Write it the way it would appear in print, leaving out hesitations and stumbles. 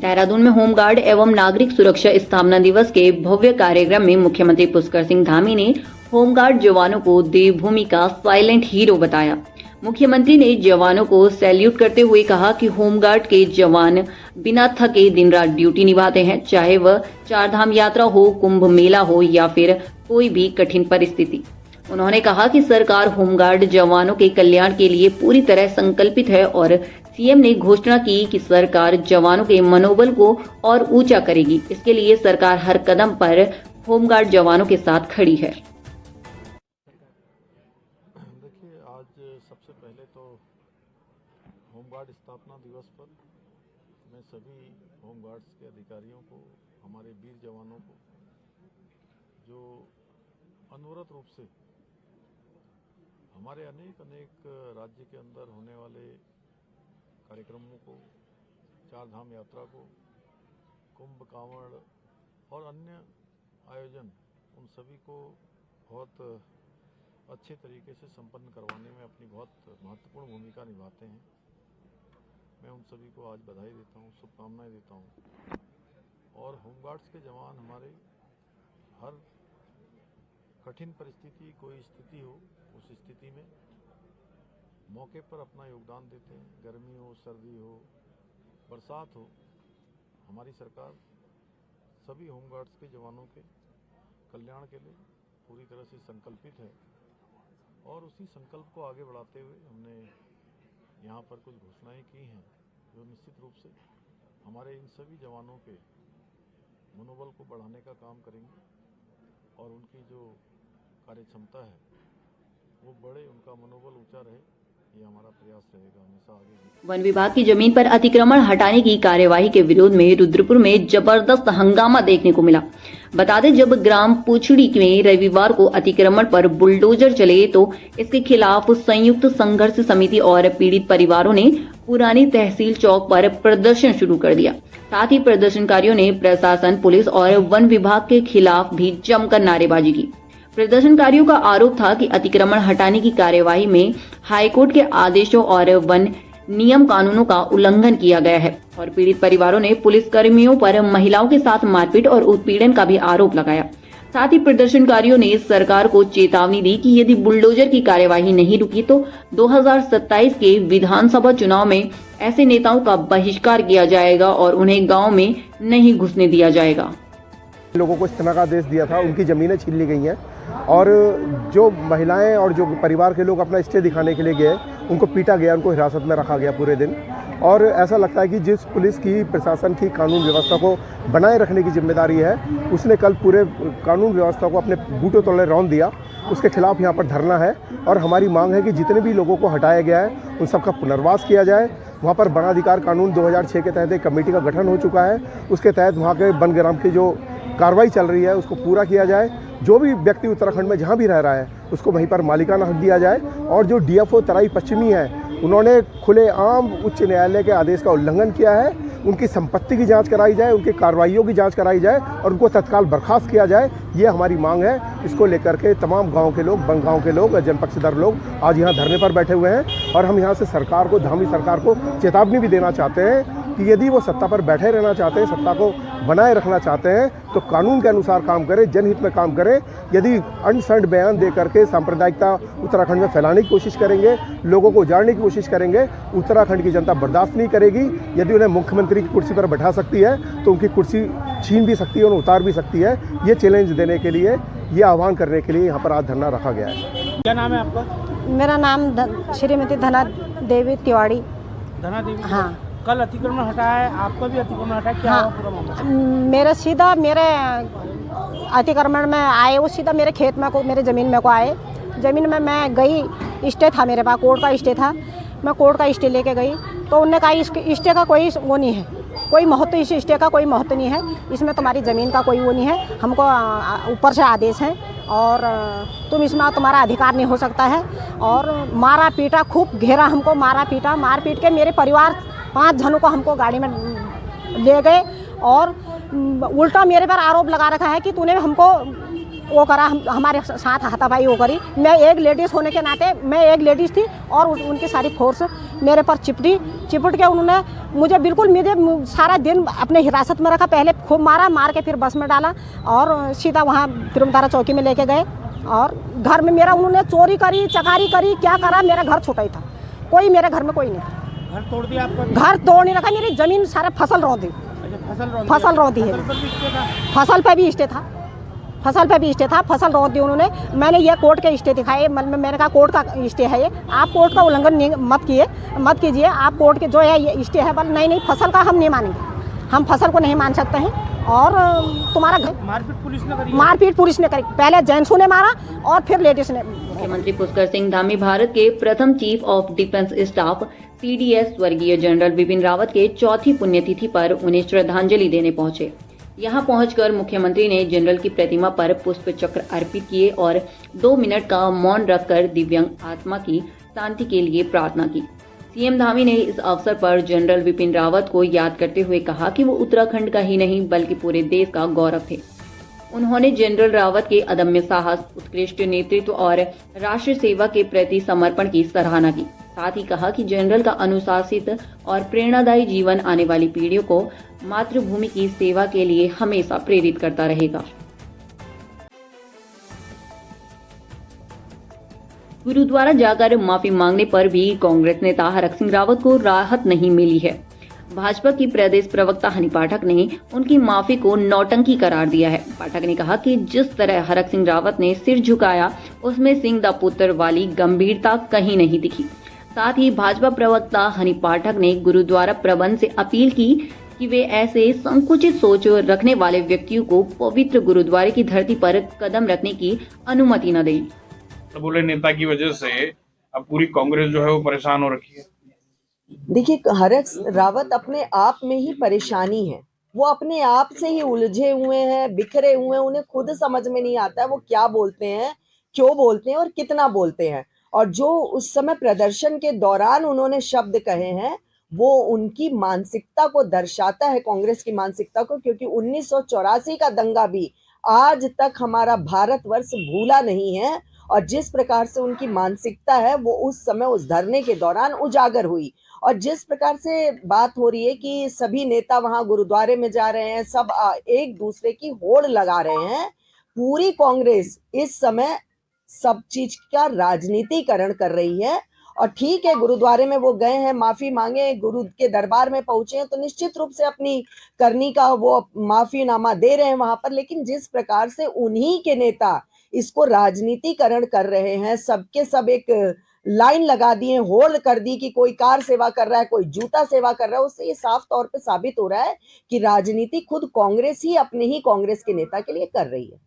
देहरादून में होमगार्ड एवं नागरिक सुरक्षा स्थापना दिवस के भव्य कार्यक्रम में मुख्यमंत्री पुष्कर सिंह धामी ने होमगार्ड जवानों को देवभूमि का साइलेंट हीरो बताया। मुख्यमंत्री ने जवानों को सैल्यूट करते हुए कहा कि होमगार्ड के जवान बिना थके दिन रात ड्यूटी निभाते हैं, चाहे वह चारधाम यात्रा हो, कुंभ मेला हो या फिर कोई भी कठिन परिस्थिति। उन्होंने कहा कि सरकार होमगार्ड जवानों के कल्याण के लिए पूरी तरह संकल्पित है और सीएम ने घोषणा की कि सरकार जवानों के मनोबल को और ऊंचा करेगी। इसके लिए सरकार हर कदम पर होमगार्ड जवानों के साथ खड़ी है। देखिए, आज सबसे पहले तो होमगार्ड स्थापना दिवस पर मैं सभी होमगार्ड्स के अधिकारियों को, हमारे वीर जवानों को जो अनवरत रूप से हमारे अनेक राज्य के अंदर होने वाले कार्यक्रमों को, चारधाम यात्रा को, कुंभ, कांवड़ और अन्य आयोजन, उन सभी को बहुत अच्छे तरीके से संपन्न करवाने में अपनी बहुत महत्वपूर्ण भूमिका निभाते हैं। मैं उन सभी को आज बधाई देता हूँ, शुभकामनाएं देता हूँ। और होमगार्ड्स के जवान हमारे हर कठिन परिस्थिति, कोई स्थिति हो, उस स्थिति में मौके पर अपना योगदान देते हैं। गर्मी हो, सर्दी हो, बरसात हो, हमारी सरकार सभी होमगार्ड्स के जवानों के कल्याण के लिए पूरी तरह से संकल्पित है। और उसी संकल्प को आगे बढ़ाते हुए हमने यहाँ पर कुछ घोषणाएं की हैं जो निश्चित रूप से हमारे इन सभी जवानों के मनोबल को बढ़ाने का काम करेंगे और उनकी जो कार्यक्षमता है वो बढ़े, उनका मनोबल ऊंचा रहे, ये हमारा प्रयास रहेगा हमेशा आगे। वन विभाग की जमीन पर अतिक्रमण हटाने की कार्यवाही के विरोध में रुद्रपुर में जबरदस्त हंगामा देखने को मिला। बता दें, जब ग्राम पुछड़ी में रविवार को अतिक्रमण पर बुलडोजर चले तो इसके खिलाफ संयुक्त संघर्ष समिति और पीड़ित परिवारों ने पुरानी तहसील चौक पर प्रदर्शन शुरू कर दिया। साथ ही प्रदर्शनकारियों ने प्रशासन, पुलिस और वन विभाग के खिलाफ भी जमकर नारेबाजी की। प्रदर्शनकारियों का आरोप था कि अतिक्रमण हटाने की कार्यवाही में हाईकोर्ट के आदेशों और वन नियम कानूनों का उल्लंघन किया गया है और पीड़ित परिवारों ने पुलिस कर्मियों पर महिलाओं के साथ मारपीट और उत्पीड़न का भी आरोप लगाया। साथ ही प्रदर्शनकारियों ने सरकार को चेतावनी दी कि यदि बुलडोजर की कार्यवाही नहीं रुकी तो 2027 के विधानसभा चुनाव में ऐसे नेताओं का बहिष्कार किया जाएगा और उन्हें गाँव में नहीं घुसने दिया जाएगा। लोगों को इस तरह का आदेश दिया था, उनकी ज़मीनें छीन ली गई हैं और जो महिलाएं और जो परिवार के लोग अपना स्टे दिखाने के लिए गए उनको पीटा गया, उनको हिरासत में रखा गया पूरे दिन। और ऐसा लगता है कि जिस पुलिस की, प्रशासन की कानून व्यवस्था को बनाए रखने की जिम्मेदारी है, उसने कल पूरे कानून व्यवस्था को अपने बूटों तले रौंद दिया। उसके खिलाफ यहाँ पर धरना है और हमारी मांग है कि जितने भी लोगों को हटाया गया है उन सबका पुनर्वास किया जाए। वहाँ पर वनाधिकार कानून 2006 के तहत एक कमेटी का गठन हो चुका है, उसके तहत वहाँ के वनग्राम की जो कार्रवाई चल रही है उसको पूरा किया जाए। जो भी व्यक्ति उत्तराखंड में जहाँ भी रह रहा है उसको वहीं पर मालिकाना हक दिया जाए। और जो डीएफओ तराई पश्चिमी है, उन्होंने खुलेआम उच्च न्यायालय के आदेश का उल्लंघन किया है। उनकी संपत्ति की जांच कराई जाए, उनकी कार्रवाइयों की जांच कराई जाए और उनको तत्काल बर्खास्त किया जाए। ये हमारी मांग है। इसको लेकर के तमाम गाँव के लोग, बनगांव के लोग, जनपक्षधर लोग आज यहाँ धरने पर बैठे हुए हैं और हम यहाँ से सरकार को, धामी सरकार को चेतावनी भी देना चाहते हैं कि यदि वो सत्ता पर बैठे रहना चाहते हैं, सत्ता को बनाए रखना चाहते हैं तो कानून के अनुसार काम करें, जनहित में काम करें। यदि अनसंड बयान दे करके सांप्रदायिकता उत्तराखंड में फैलाने की कोशिश करेंगे, लोगों को उजाड़ने की कोशिश करेंगे, उत्तराखंड की जनता बर्दाश्त नहीं करेगी। यदि उन्हें मुख्यमंत्री की कुर्सी पर बैठा सकती है तो उनकी कुर्सी छीन भी सकती है, उन्हें उतार भी सकती है। ये चैलेंज देने के लिए, ये आह्वान करने के लिए यहाँ पर आज धरना रखा गया है। क्या नाम है आपका? मेरा नाम श्रीमती धना देवी तिवारी। धना देवी? हाँ। कल अतिक्रमण हटाया है, आपका भी अतिक्रमण हटाया, क्या हुआ पूरा मामला? मेरे अतिक्रमण में आए, वो सीधा मेरे खेत में को, मेरे ज़मीन में को आए। ज़मीन में मैं गई, स्टे था मेरे पास, कोर्ट का स्टे था। मैं कोर्ट का स्टे लेके गई तो उन्होंने कहा स्टे का कोई वो नहीं है, कोई महत्व, इस स्टे का कोई महत्व नहीं है, इसमें तुम्हारी ज़मीन का कोई वो नहीं है, हमको ऊपर से आदेश है और तुम इसमें, तुम्हारा अधिकार नहीं हो सकता है। और मारा पीटा, खूब घेरा हमको, मारा पीटा, मार पीट के मेरे परिवार 5 जनों को हमको गाड़ी में ले गए और उल्टा मेरे पर आरोप लगा रखा है कि तूने हमको वो करा, हमारे साथ हाथापाई वो करी। मैं एक लेडीज़ होने के नाते, मैं एक लेडीज़ थी और उनकी सारी फोर्स मेरे पर चिपट के उन्होंने मुझे सारा दिन अपने हिरासत में रखा। पहले खूब मार के फिर बस में डाला और सीधा वहाँ तिरुमतारा चौकी में लेके गए और घर में मेरा उन्होंने चोरी करी, चकारी करी, क्या करा। मेरा घर छोटा ही था, कोई मेरे घर में कोई नहीं था। घर तोड़ दिया आपका? घर तोड़ नहीं रखा, मेरी ज़मीन सारा फसल रौंदी। अच्छा, फसल रौंदी है। फसल पे भी स्टे था, फसल रोक दी उन्होंने। मैंने ये कोर्ट के स्टे दिखाए, मैंने कहा कोर्ट का स्टे है ये, आप कोर्ट का उल्लंघन मत कीजिए, आप कोर्ट के जो है ये स्टे है। बल नहीं, फसल का हम नहीं मानेंगे, हम फसल को नहीं मान सकते हैं। और तुम्हारा मारपीट पुलिस ने करी, पहले जेंट्सों ने मारा और फिर लेडीज ने। मुख्यमंत्री पुष्कर सिंह धामी भारत के प्रथम chief of defence staff CDS स्वर्गीय जनरल बिपिन रावत के चौथी पुण्यतिथि पर उन्हें श्रद्धांजलि देने पहुंचे। यहां पहुंचकर मुख्यमंत्री ने जनरल की प्रतिमा पर पुष्प चक्र अर्पित किए और 2 मिनट का मौन रखकर दिव्यांग आत्मा की शांति के लिए प्रार्थना की। सीएम धामी ने इस अवसर पर जनरल बिपिन रावत को याद करते हुए कहा कि वो उत्तराखंड का ही नहीं बल्कि पूरे देश का गौरव थे। उन्होंने जनरल रावत के अदम्य साहस, उत्कृष्ट नेतृत्व और राष्ट्र सेवा के प्रति समर्पण की सराहना की। साथ ही कहा कि जनरल का अनुशासित और प्रेरणादायी जीवन आने वाली पीढ़ियों को मातृभूमि की सेवा के लिए हमेशा प्रेरित करता रहेगा। गुरुद्वारा जाकर माफी मांगने पर भी कांग्रेस नेता हरक सिंह रावत को राहत नहीं मिली है। भाजपा की प्रदेश प्रवक्ता हनी पाठक ने उनकी माफी को नौटंकी करार दिया है। पाठक ने कहा कि जिस तरह हरक सिंह रावत ने सिर झुकाया उसमें सिंह दा पुत्र वाली गंभीरता कहीं नहीं दिखी। साथ ही भाजपा प्रवक्ता हनी पाठक ने गुरुद्वारा प्रबंध से अपील की कि वे ऐसे संकुचित सोच रखने वाले व्यक्तियों को पवित्र गुरुद्वारे की धरती पर कदम रखने की अनुमति न दें। तो बोले नेता की वजह से अब पूरी कांग्रेस जो है वो परेशान हो रखी है। देखिए, हरक रावत अपने आप में ही परेशानी है, वो अपने आप से ही उलझे हुए हैं, बिखरे हुए हैं। उन्हें खुद समझ में नहीं आता है वो क्या बोलते हैं, क्यों बोलते हैं और कितना बोलते हैं। और जो उस समय प्रदर्शन के दौरान उन्होंने शब्द कहे हैं वो उनकी मानसिकता को दर्शाता है, कांग्रेस की मानसिकता को। क्योंकि 1984 का दंगा भी आज तक हमारा भारतवर्ष भूला नहीं है और जिस प्रकार से उनकी मानसिकता है वो उस समय उस धरने के दौरान उजागर हुई। और जिस प्रकार से बात हो रही है कि सभी नेता वहां गुरुद्वारे में जा रहे हैं, सब एक दूसरे की होड़ लगा रहे हैं, पूरी कांग्रेस इस समय सब चीज का राजनीतिकरण कर रही है। और ठीक है, गुरुद्वारे में वो गए हैं, माफी मांगे, गुरु के दरबार में पहुंचे हैं तो निश्चित रूप से अपनी करनी का वो माफीनामा दे रहे हैं वहां पर। लेकिन जिस प्रकार से उन्हीं के नेता इसको राजनीतिकरण कर रहे हैं, सबके सब एक लाइन लगा दिए, होल्ड कर दी कि कोई कार सेवा कर रहा है, कोई जूता सेवा कर रहा है, उससे ये साफ तौर पे साबित हो रहा है कि राजनीति खुद कांग्रेस ही अपने ही कांग्रेस के नेता के लिए कर रही है।